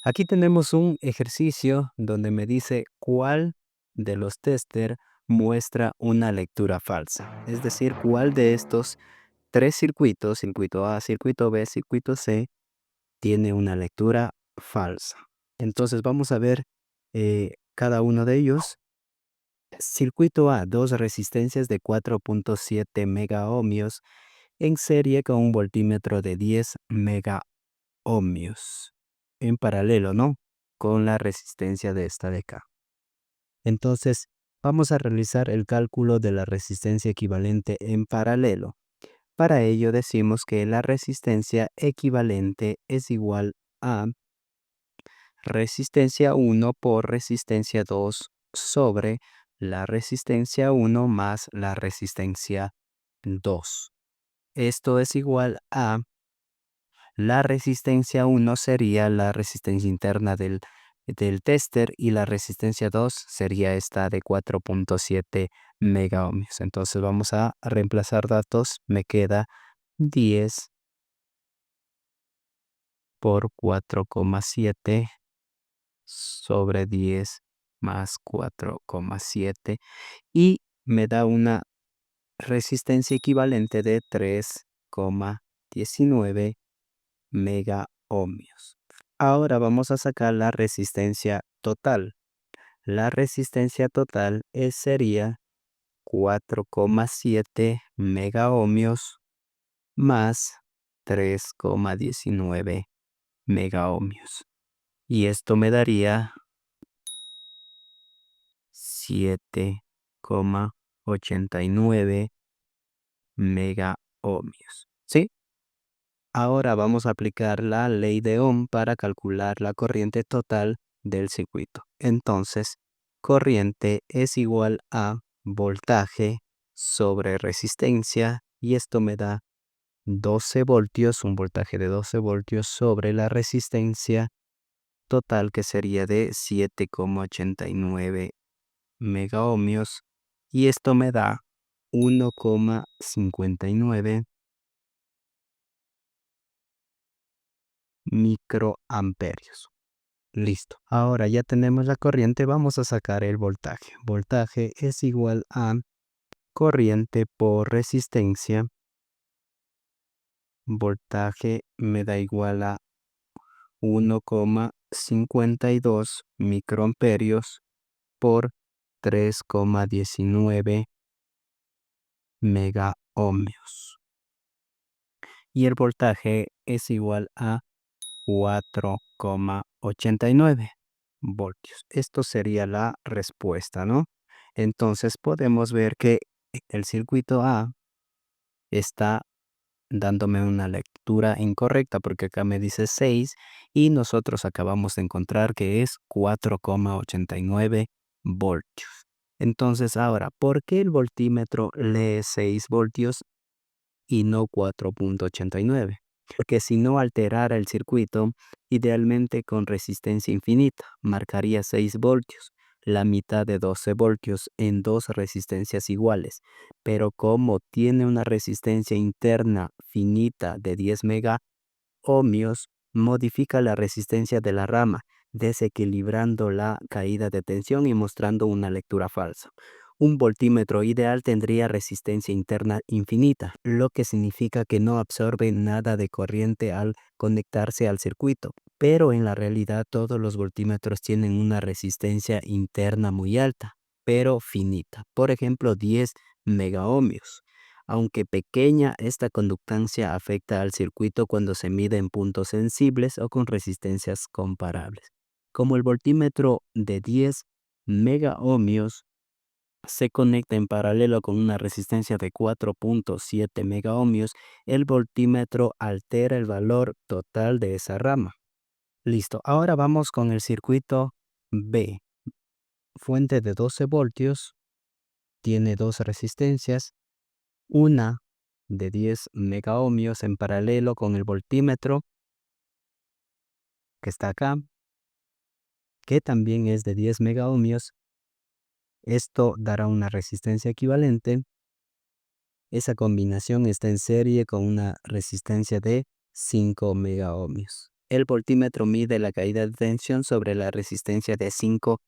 Aquí tenemos un ejercicio donde me dice cuál de los tester muestra una lectura falsa. Es decir, cuál de estos tres circuitos, circuito A, circuito B, circuito C, tiene una lectura falsa. Entonces vamos a ver cada uno de ellos. Circuito A, dos resistencias de 4.7 megaohmios en serie con un voltímetro de 10 megaohmios. En paralelo, ¿no? Con la resistencia de esta de acá. Entonces, vamos a realizar el cálculo de la resistencia equivalente en paralelo. Para ello decimos que la resistencia equivalente es igual a resistencia 1 por resistencia 2 sobre la resistencia 1 más la resistencia 2. Esto es igual a la resistencia 1 sería la resistencia interna del tester y la resistencia 2 sería esta de 4.7 megaohmios. Entonces vamos a reemplazar datos. Me queda 10 por 4,7 sobre 10 más 4,7 y me da una resistencia equivalente de 3,19 megaohmios. Ahora vamos a sacar la resistencia total. La resistencia total sería 4,7 megaohmios más 3,19 megaohmios. Y esto me daría 7,89 megaohmios. ¿Sí? Ahora vamos a aplicar la ley de Ohm para calcular la corriente total del circuito. Entonces, corriente es igual a voltaje sobre resistencia y esto me da 12 voltios, un voltaje de 12 voltios sobre la resistencia total que sería de 7,89 megaohmios y esto me da 1,59 microamperios. Listo. Ahora ya tenemos la corriente, vamos a sacar el voltaje. Voltaje es igual a corriente por resistencia. Voltaje me da igual a 1,52 microamperios por 3,19 megaohmios. Y el voltaje es igual a 4,89 voltios. Esto sería la respuesta, ¿no? Entonces podemos ver que el circuito A está dándome una lectura incorrecta porque acá me dice 6 y nosotros acabamos de encontrar que es 4,89 voltios. Entonces ahora, ¿por qué el voltímetro lee 6 voltios y no 4,89? Porque si no alterara el circuito, idealmente con resistencia infinita, marcaría 6 voltios, la mitad de 12 voltios en dos resistencias iguales. Pero como tiene una resistencia interna finita de 10 megaohmios, modifica la resistencia de la rama, desequilibrando la caída de tensión y mostrando una lectura falsa. Un voltímetro ideal tendría resistencia interna infinita, lo que significa que no absorbe nada de corriente al conectarse al circuito. Pero en la realidad todos los voltímetros tienen una resistencia interna muy alta, pero finita. Por ejemplo, 10 megaohmios. Aunque pequeña, esta conductancia afecta al circuito cuando se mide en puntos sensibles o con resistencias comparables. Como el voltímetro de 10 megaohmios se conecta en paralelo con una resistencia de 4,7 megaohmios, el voltímetro altera el valor total de esa rama. Listo, ahora vamos con el circuito B. Fuente de 12 voltios, tiene dos resistencias, una de 10 megaohmios en paralelo con el voltímetro que está acá, que también es de 10 megaohmios. Esto dará una resistencia equivalente. Esa combinación está en serie con una resistencia de 5 megaohmios. el voltímetro mide la caída de tensión sobre la resistencia de 5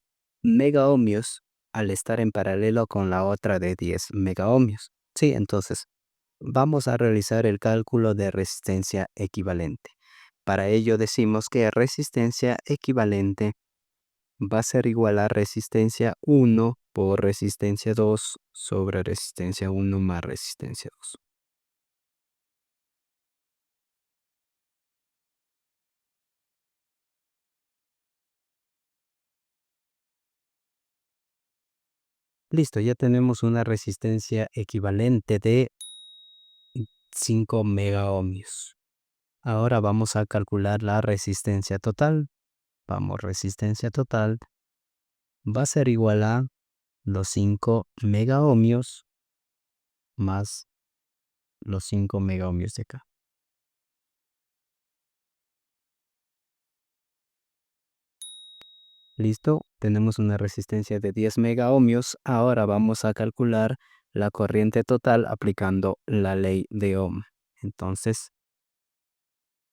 megaohmios al estar en paralelo con la otra de 10 megaohmios. Sí, entonces vamos a realizar el cálculo de resistencia equivalente. Para ello decimos que resistencia equivalente va a ser igual a resistencia 1 por resistencia 2 sobre resistencia 1 más resistencia 2. Listo, ya tenemos una resistencia equivalente de 5 megaohmios. Ahora vamos a calcular la resistencia total. Vamos, resistencia total va a ser igual a los 5 megaohmios más los 5 megaohmios de acá. Listo, tenemos una resistencia de 10 megaohmios. Ahora vamos a calcular la corriente total aplicando la ley de Ohm. Entonces,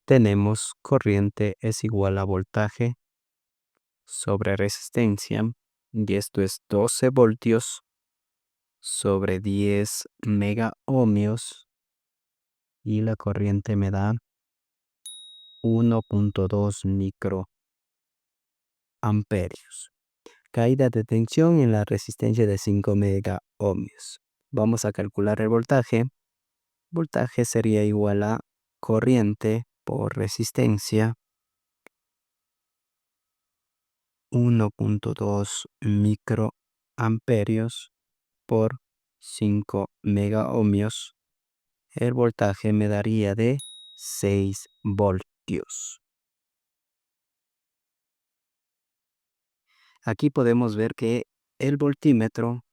tenemos corriente es igual a voltaje sobre resistencia, y esto es 12 voltios sobre 10 megaohmios, y la corriente me da 1.2 microamperios. Caída de tensión en la resistencia de 5 megaohmios. Vamos a calcular el voltaje. Voltaje sería igual a corriente por resistencia, 1.2 microamperios por 5 megaohmios. El voltaje me daría de 6 voltios. Aquí podemos ver que el voltímetro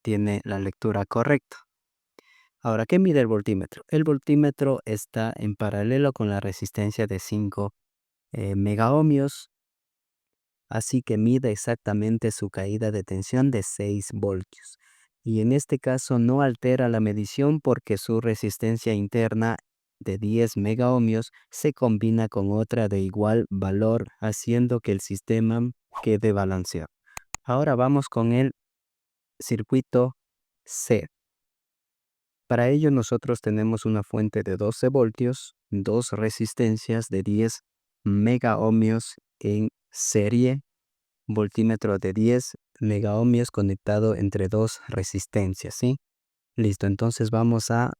tiene la lectura correcta. Ahora, ¿qué mide el voltímetro? El voltímetro está en paralelo con la resistencia de 5 megaohmios, así que mide exactamente su caída de tensión de 6 voltios. Y en este caso no altera la medición porque su resistencia interna de 10 megaohmios se combina con otra de igual valor, haciendo que el sistema quede balanceado. Ahora vamos con el circuito C. Para ello nosotros tenemos una fuente de 12 voltios, dos resistencias de 10 megaohmios en serie, voltímetro de 10 megaohmios conectado entre dos resistencias, ¿sí? Listo, entonces vamos a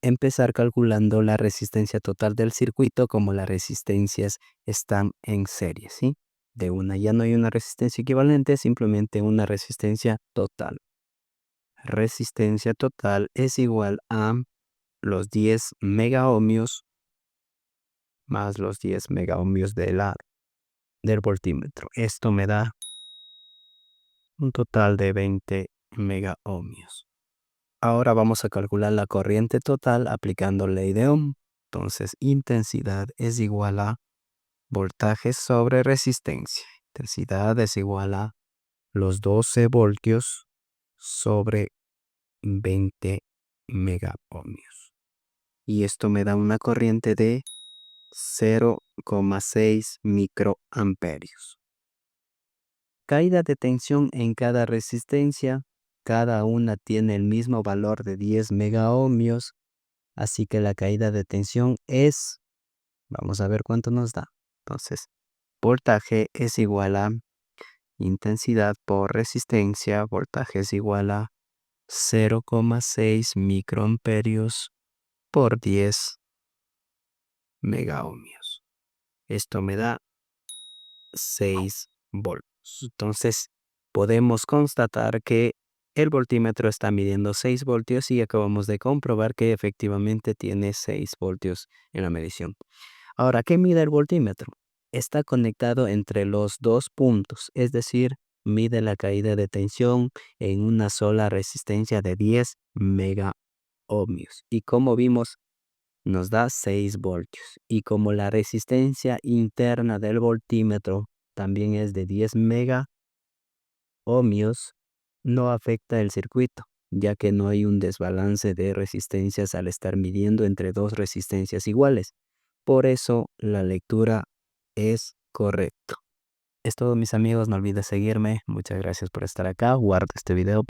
empezar calculando la resistencia total del circuito como las resistencias están en serie, ¿sí? De una ya no hay una resistencia equivalente, simplemente una resistencia total. Resistencia total es igual a los 10 megaohmios más los 10 megaohmios del voltímetro. Esto me da un total de 20 megaohmios. Ahora vamos a calcular la corriente total aplicando ley de Ohm. Entonces, intensidad es igual a voltaje sobre resistencia. Intensidad es igual a los 12 voltios sobre 20 megaohmios. Y esto me da una corriente de 0,6 microamperios. Caída de tensión en cada resistencia. Cada una tiene el mismo valor de 10 megaohmios. Así que la caída de tensión es, vamos a ver cuánto nos da. Entonces, voltaje es igual a intensidad por resistencia. Voltaje es igual a 0,6 microamperios por 10 megaohmios. Esto me da 6 voltios. Entonces, podemos constatar que el voltímetro está midiendo 6 voltios y acabamos de comprobar que efectivamente tiene 6 voltios en la medición. Ahora, ¿qué mide el voltímetro? Está conectado entre los dos puntos, es decir, mide la caída de tensión en una sola resistencia de 10 megaohmios. Y como vimos, nos da 6 voltios. Y como la resistencia interna del voltímetro también es de 10 megaohmios, no afecta el circuito, ya que no hay un desbalance de resistencias al estar midiendo entre dos resistencias iguales. Por eso la lectura es correcto. Es todo, mis amigos, no olvides seguirme. Muchas gracias por estar acá. Guarda este video.